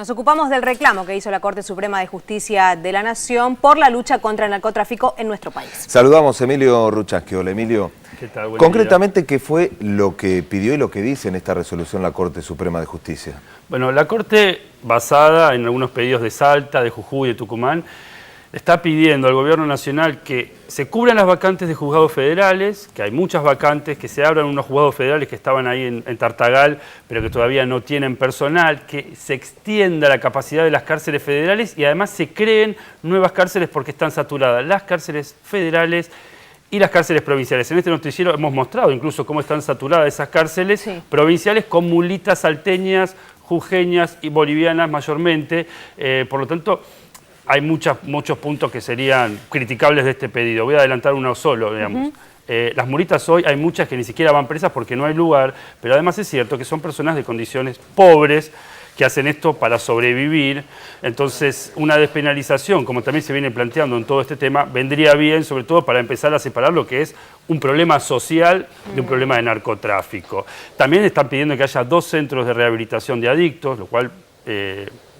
Nos ocupamos del reclamo que hizo la Corte Suprema de Justicia de la Nación por la lucha contra el narcotráfico en nuestro país. Saludamos a Emilio Ruchansky. Hola, Emilio. ¿Qué tal? Concretamente, ¿qué fue lo que pidió y lo que dice en esta resolución la Corte Suprema de Justicia? Bueno, la Corte, basada en algunos pedidos de Salta, de Jujuy y de Tucumán, está pidiendo al Gobierno Nacional que se cubran las vacantes de juzgados federales, que hay muchas vacantes, que se abran unos juzgados federales que estaban ahí en Tartagal, pero que todavía no tienen personal, que se extienda la capacidad de las cárceles federales y además se creen nuevas cárceles porque están saturadas las cárceles federales y las cárceles provinciales. En este noticiero hemos mostrado incluso cómo están saturadas esas cárceles provinciales con mulitas salteñas, jujeñas y bolivianas mayormente. Por lo tanto, hay muchos puntos que serían criticables de este pedido. Voy a adelantar uno solo, digamos. Las mulitas hoy hay muchas que ni siquiera van presas porque no hay lugar, pero además es cierto que son personas de condiciones pobres que hacen esto para sobrevivir. Entonces, una despenalización, como también se viene planteando en todo este tema, vendría bien, sobre todo para empezar a separar lo que es un problema social de un problema de narcotráfico. También están pidiendo que haya 2 centros de rehabilitación de adictos, lo cual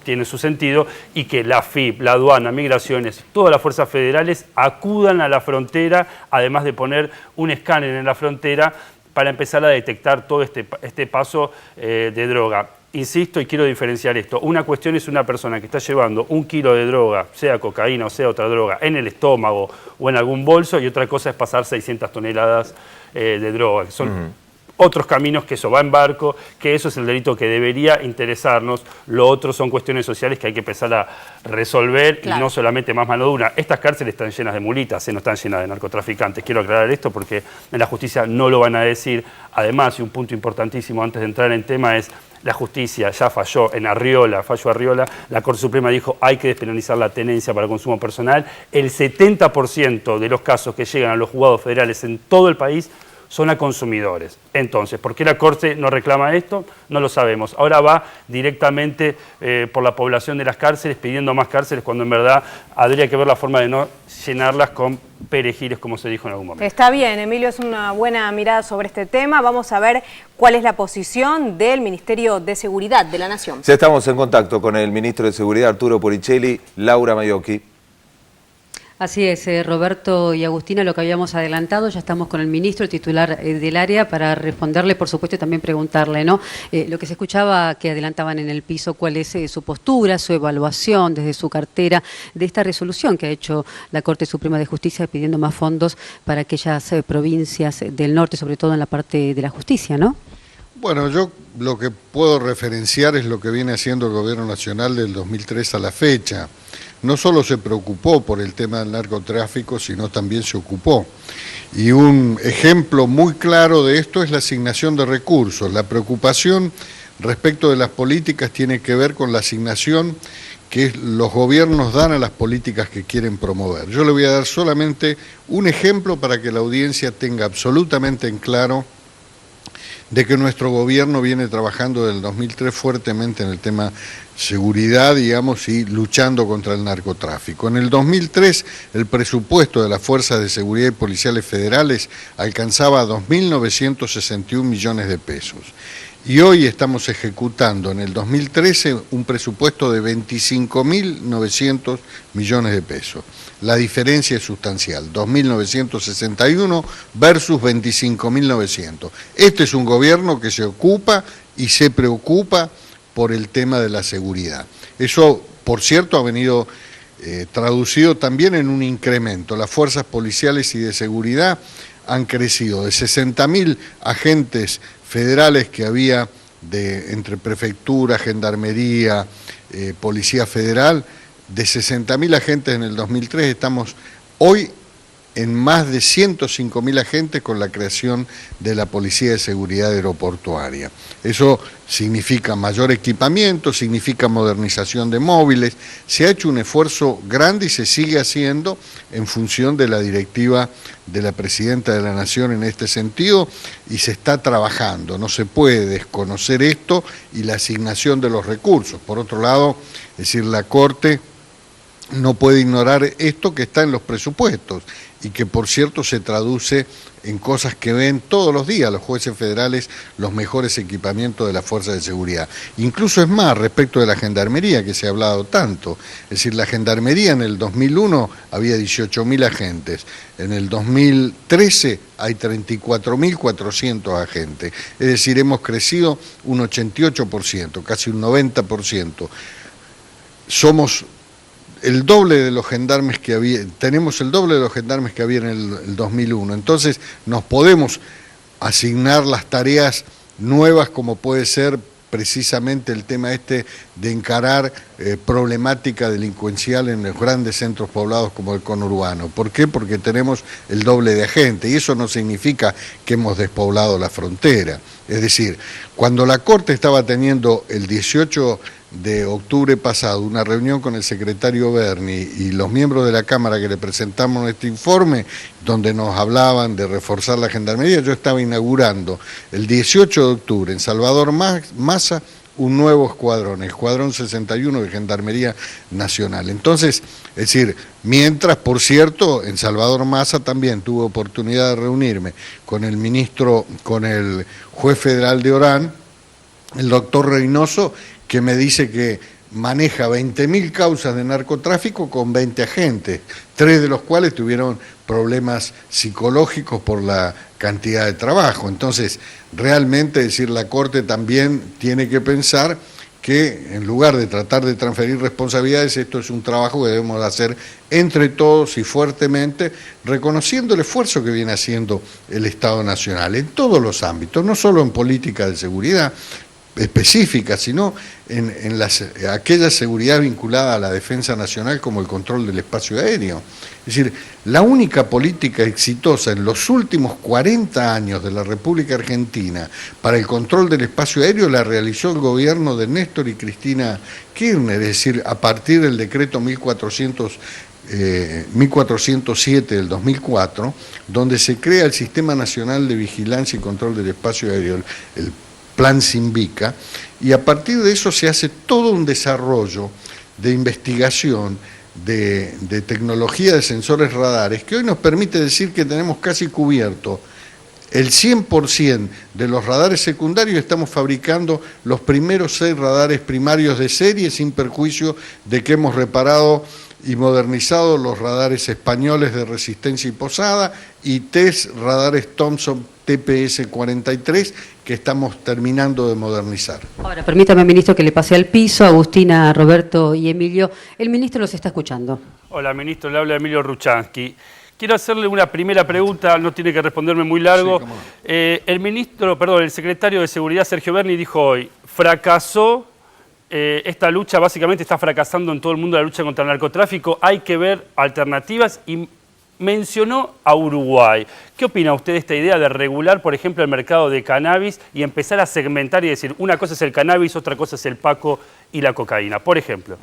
tiene su sentido, y que la FIP, la aduana, migraciones, todas las fuerzas federales acudan a la frontera, además de poner un escáner en la frontera para empezar a detectar todo este paso de droga. Insisto y quiero diferenciar esto. Una cuestión es una persona que está llevando 1 kilo de droga, sea cocaína o sea otra droga, en el estómago o en algún bolso, y otra cosa es pasar 600 toneladas de droga, que son otros caminos, que eso va en barco, que eso es el delito que debería interesarnos. Lo otro son cuestiones sociales que hay que empezar a resolver, y no solamente más mano dura. Estas cárceles están llenas de mulitas, no están llenas de narcotraficantes. Quiero aclarar esto porque en la justicia no lo van a decir. Además, y un punto importantísimo antes de entrar en tema es: la justicia ya falló en Arriola, falló Arriola, la Corte Suprema dijo hay que despenalizar la tenencia para consumo personal. El 70% de los casos que llegan a los juzgados federales en todo el país son a consumidores. Entonces, ¿por qué la Corte no reclama esto? No lo sabemos. Ahora va directamente por la población de las cárceles, pidiendo más cárceles, cuando en verdad habría que ver la forma de no llenarlas con perejiles, como se dijo en algún momento. Está bien, Emilio, es una buena mirada sobre este tema. Vamos a ver cuál es la posición del Ministerio de Seguridad de la Nación. Ya estamos en contacto con el Ministro de Seguridad, Arturo Puricelli. Laura Maiocchi. Así es, Roberto y Agustina, lo que habíamos adelantado, ya estamos con el ministro, el titular del área, para responderle, por supuesto, y también preguntarle, ¿no? Lo que se escuchaba que adelantaban en el piso, cuál es su postura, su evaluación desde su cartera de esta resolución que ha hecho la Corte Suprema de Justicia pidiendo más fondos para aquellas provincias del norte, sobre todo en la parte de la justicia, ¿no? Bueno, yo lo que puedo referenciar es lo que viene haciendo el Gobierno Nacional del 2003 a la fecha. No solo se preocupó por el tema del narcotráfico, sino también se ocupó. Y un ejemplo muy claro de esto es la asignación de recursos. La preocupación respecto de las políticas tiene que ver con la asignación que los gobiernos dan a las políticas que quieren promover. Yo le voy a dar solamente un ejemplo para que la audiencia tenga absolutamente en claro de que nuestro gobierno viene trabajando desde el 2003 fuertemente en el tema seguridad, digamos, y luchando contra el narcotráfico. En el 2003 el presupuesto de las Fuerzas de Seguridad y Policiales Federales alcanzaba 2.961 millones de pesos. Y hoy estamos ejecutando en el 2013 un presupuesto de 25.900 millones de pesos. La diferencia es sustancial, 2.961 versus 25.900. Este es un gobierno que se ocupa y se preocupa por el tema de la seguridad. Eso, por cierto, ha venido traducido también en un incremento. Las fuerzas policiales y de seguridad han crecido de 60.000 agentes federales que había entre prefectura, gendarmería, policía federal, de 60.000 agentes en el 2003, estamos hoy en más de 105.000 agentes con la creación de la Policía de Seguridad Aeroportuaria. Eso significa mayor equipamiento, significa modernización de móviles. Se ha hecho un esfuerzo grande y se sigue haciendo en función de la directiva de la Presidenta de la Nación en este sentido, y se está trabajando. No se puede desconocer esto y la asignación de los recursos. Por otro lado, es decir, la Corte no puede ignorar esto que está en los presupuestos y que, por cierto, se traduce en cosas que ven todos los días los jueces federales, los mejores equipamientos de las fuerzas de seguridad. Incluso es más, respecto de la gendarmería, que se ha hablado tanto. Es decir, la gendarmería en el 2001 había 18.000 agentes, en el 2013 hay 34.400 agentes. Es decir, hemos crecido un 88%, casi un 90%. Somos el doble de los gendarmes que había, tenemos el doble de los gendarmes que había en el 2001. Entonces nos podemos asignar las tareas nuevas, como puede ser precisamente el tema de encarar problemática delincuencial en los grandes centros poblados como el conurbano. ¿Por qué? Porque tenemos el doble de agentes, y eso no significa que hemos despoblado la frontera. Es decir, cuando la Corte estaba teniendo el 18 de octubre pasado una reunión con el secretario Berni y los miembros de la Cámara que le presentamos este informe, donde nos hablaban de reforzar la gendarmería, yo estaba inaugurando el 18 de octubre en Salvador Massa un nuevo escuadrón, el Escuadrón 61 de Gendarmería Nacional. Entonces, es decir, mientras, por cierto, en Salvador Massa también tuve oportunidad de reunirme con el ministro, con el juez federal de Orán, el doctor Reynoso, que me dice que maneja 20.000 causas de narcotráfico con 20 agentes, 3 de los cuales tuvieron problemas psicológicos por la cantidad de trabajo. Entonces, realmente, es decir, la Corte también tiene que pensar que en lugar de tratar de transferir responsabilidades, esto es un trabajo que debemos hacer entre todos y fuertemente, reconociendo el esfuerzo que viene haciendo el Estado Nacional en todos los ámbitos, no solo en política de seguridad específica, sino en aquella seguridad vinculada a la defensa nacional, como el control del espacio aéreo. Es decir, la única política exitosa en los últimos 40 años de la República Argentina para el control del espacio aéreo la realizó el gobierno de Néstor y Cristina Kirchner, es decir, a partir del decreto 1407 del 2004, donde se crea el Sistema Nacional de Vigilancia y Control del Espacio Aéreo, el Plan Simbica, y a partir de eso se hace todo un desarrollo de investigación, de tecnología de sensores radares, que hoy nos permite decir que tenemos casi cubierto el 100% de los radares secundarios. Estamos fabricando los primeros 6 radares primarios de serie, sin perjuicio de que hemos reparado y modernizado los radares españoles de resistencia y posada y 3 radares Thomson TPS-43 que estamos terminando de modernizar. Ahora, permítame, ministro, que le pase al piso. Agustina, Roberto y Emilio. El ministro los está escuchando. Hola, ministro, le habla Emilio Ruchansky. Quiero hacerle una primera pregunta, no tiene que responderme muy largo. Sí, el secretario de Seguridad, Sergio Berni, dijo hoy, fracasó esta lucha, básicamente está fracasando en todo el mundo la lucha contra el narcotráfico, hay que ver alternativas, y mencionó a Uruguay. ¿Qué opina usted de esta idea de regular, por ejemplo, el mercado de cannabis y empezar a segmentar y decir, una cosa es el cannabis, otra cosa es el paco y la cocaína, por ejemplo?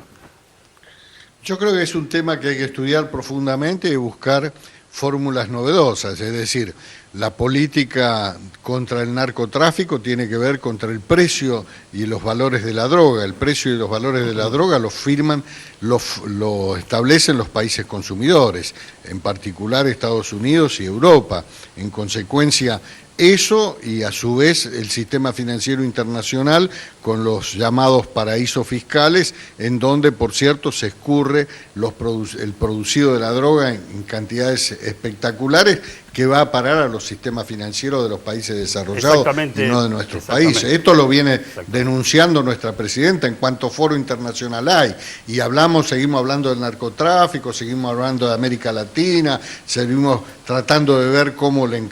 Yo creo que es un tema que hay que estudiar profundamente y buscar fórmulas novedosas, es decir, la política contra el narcotráfico tiene que ver contra el precio y los valores de la droga. El precio y los valores de la droga lo establecen los países consumidores, en particular Estados Unidos y Europa. En consecuencia, eso y a su vez el sistema financiero internacional con los llamados paraísos fiscales, en donde, por cierto, se escurre el producido de la droga en cantidades espectaculares, que va a parar a los sistemas financieros de los países desarrollados y no de nuestros países. Esto lo viene denunciando nuestra presidenta en cuanto foro internacional hay. Y seguimos hablando del narcotráfico, seguimos hablando de América Latina, seguimos tratando de ver cómo le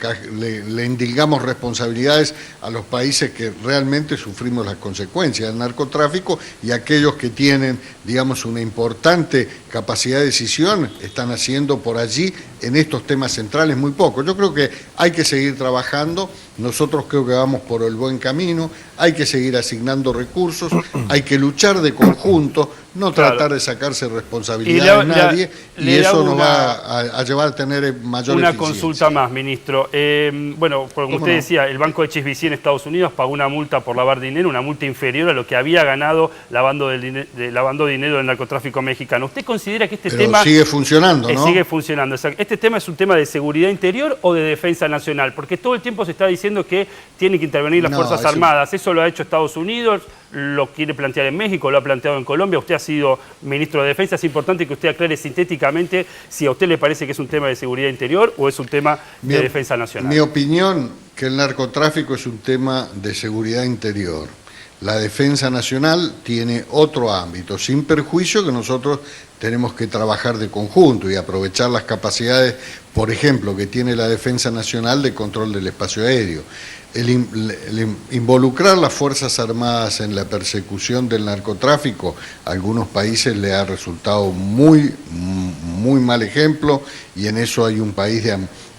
endilgamos responsabilidades a los países que realmente sufrimos las consecuencias del narcotráfico, y aquellos que tienen, digamos, una importante capacidad de decisión están haciendo por allí en estos temas centrales muy poco. Yo creo que hay que seguir trabajando, nosotros creo que vamos por el buen camino, hay que seguir asignando recursos, hay que luchar de conjunto, no tratar de sacarse responsabilidad de nadie, y eso nos va a llevar a tener mayor eficiencia. Una consulta más, ministro. Bueno, como usted decía, el Banco HSBC en Estados Unidos pagó una multa por lavar dinero, una multa inferior a lo que había ganado lavando dinero del narcotráfico mexicano. ¿Usted considera que este tema... sigue funcionando, ¿no? Sigue funcionando. ¿Este este tema es un tema de seguridad interior o de defensa nacional, porque todo el tiempo se está diciendo que tienen que intervenir las Fuerzas Armadas. Eso lo ha hecho Estados Unidos, lo quiere plantear en México, lo ha planteado en Colombia. Usted ha sido ministro de Defensa. Es importante que usted aclare sintéticamente si a usted le parece que es un tema de seguridad interior o es un tema de defensa nacional. Mi opinión, que el narcotráfico es un tema de seguridad interior. La defensa nacional tiene otro ámbito, sin perjuicio que nosotros tenemos que trabajar de conjunto y aprovechar las capacidades, por ejemplo, que tiene la defensa nacional de control del espacio aéreo. El involucrar las Fuerzas Armadas en la persecución del narcotráfico, a algunos países le ha resultado muy mal ejemplo, y en eso hay un país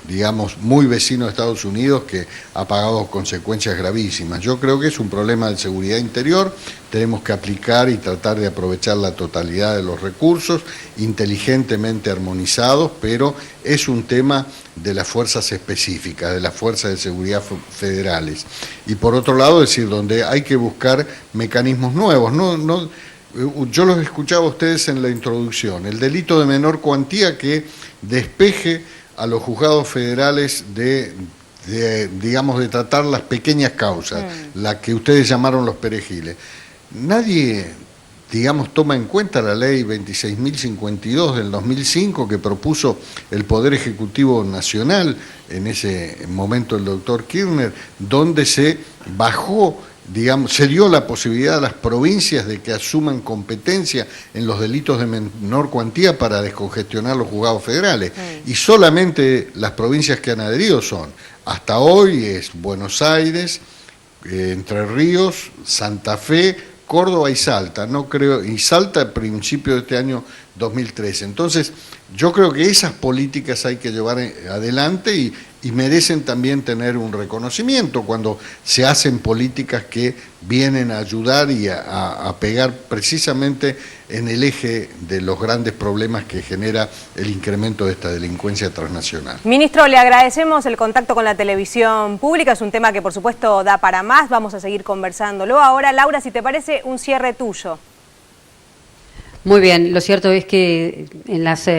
digamos, muy vecino a Estados Unidos, que ha pagado consecuencias gravísimas. Yo creo que es un problema de seguridad interior, tenemos que aplicar y tratar de aprovechar la totalidad de los recursos, inteligentemente armonizados, pero es un tema de las fuerzas específicas, de las fuerzas de seguridad federales. Y por otro lado, es decir, donde hay que buscar mecanismos nuevos. Yo los escuchaba a ustedes en la introducción, el delito de menor cuantía que despeje a los juzgados federales digamos, de tratar las pequeñas causas, las que ustedes llamaron los perejiles. Nadie, digamos, toma en cuenta la ley 26.052 del 2005 que propuso el Poder Ejecutivo Nacional, en ese momento el doctor Kirchner, donde se bajó, digamos, se dio la posibilidad a las provincias de que asuman competencia en los delitos de menor cuantía para descongestionar los juzgados federales. Y solamente las provincias que han adherido son, hasta hoy es Buenos Aires, Entre Ríos, Santa Fe, Córdoba y Salta, y Salta a principios de este año 2013. Entonces, yo creo que esas políticas hay que llevar adelante y merecen también tener un reconocimiento cuando se hacen políticas que vienen a ayudar y a pegar precisamente en el eje de los grandes problemas que genera el incremento de esta delincuencia transnacional. Ministro, le agradecemos el contacto con la televisión pública, es un tema que por supuesto da para más, vamos a seguir conversándolo. Ahora, Laura, si te parece, un cierre tuyo. Muy bien, lo cierto es que en las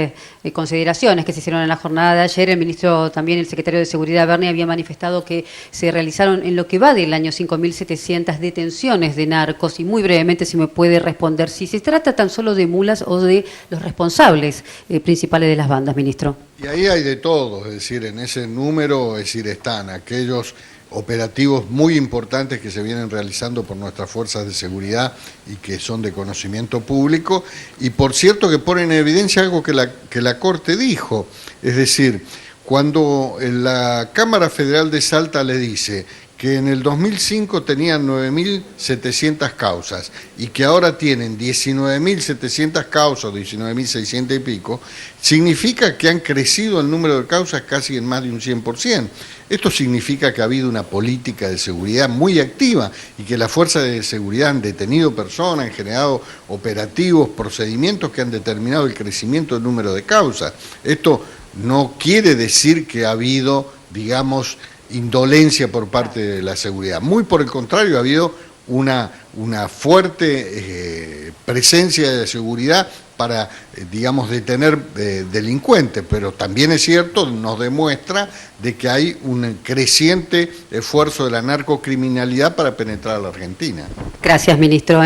consideraciones que se hicieron en la jornada de ayer, el ministro, también el secretario de Seguridad, Berni, había manifestado que se realizaron en lo que va del año 5.700 detenciones de narcos, y muy brevemente si me puede responder si se trata tan solo de mulas o de los responsables principales de las bandas, ministro. Y ahí hay de todo, es decir, en ese número, es decir, están aquellos operativos muy importantes que se vienen realizando por nuestras fuerzas de seguridad y que son de conocimiento público, y por cierto que ponen en evidencia algo que la Corte dijo, es decir, cuando la Cámara Federal de Salta le dice que en el 2005 tenían 9.700 causas y que ahora tienen 19.700 causas, 19.600 y pico, significa que han crecido el número de causas casi en más de un 100%. Esto significa que ha habido una política de seguridad muy activa y que las fuerzas de seguridad han detenido personas, han generado operativos, procedimientos que han determinado el crecimiento del número de causas. Esto no quiere decir que ha habido, digamos, indolencia por parte de la seguridad. Muy por el contrario, ha habido una fuerte presencia de seguridad para, digamos, detener delincuentes, pero también es cierto, nos demuestra de que hay un creciente esfuerzo de la narcocriminalidad para penetrar a la Argentina. Gracias, ministro.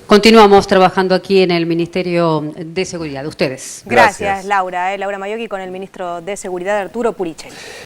Continuamos trabajando aquí en el Ministerio de Seguridad. Ustedes. Gracias. Laura. Laura Maiocchi con el ministro de Seguridad, Arturo Puricelli.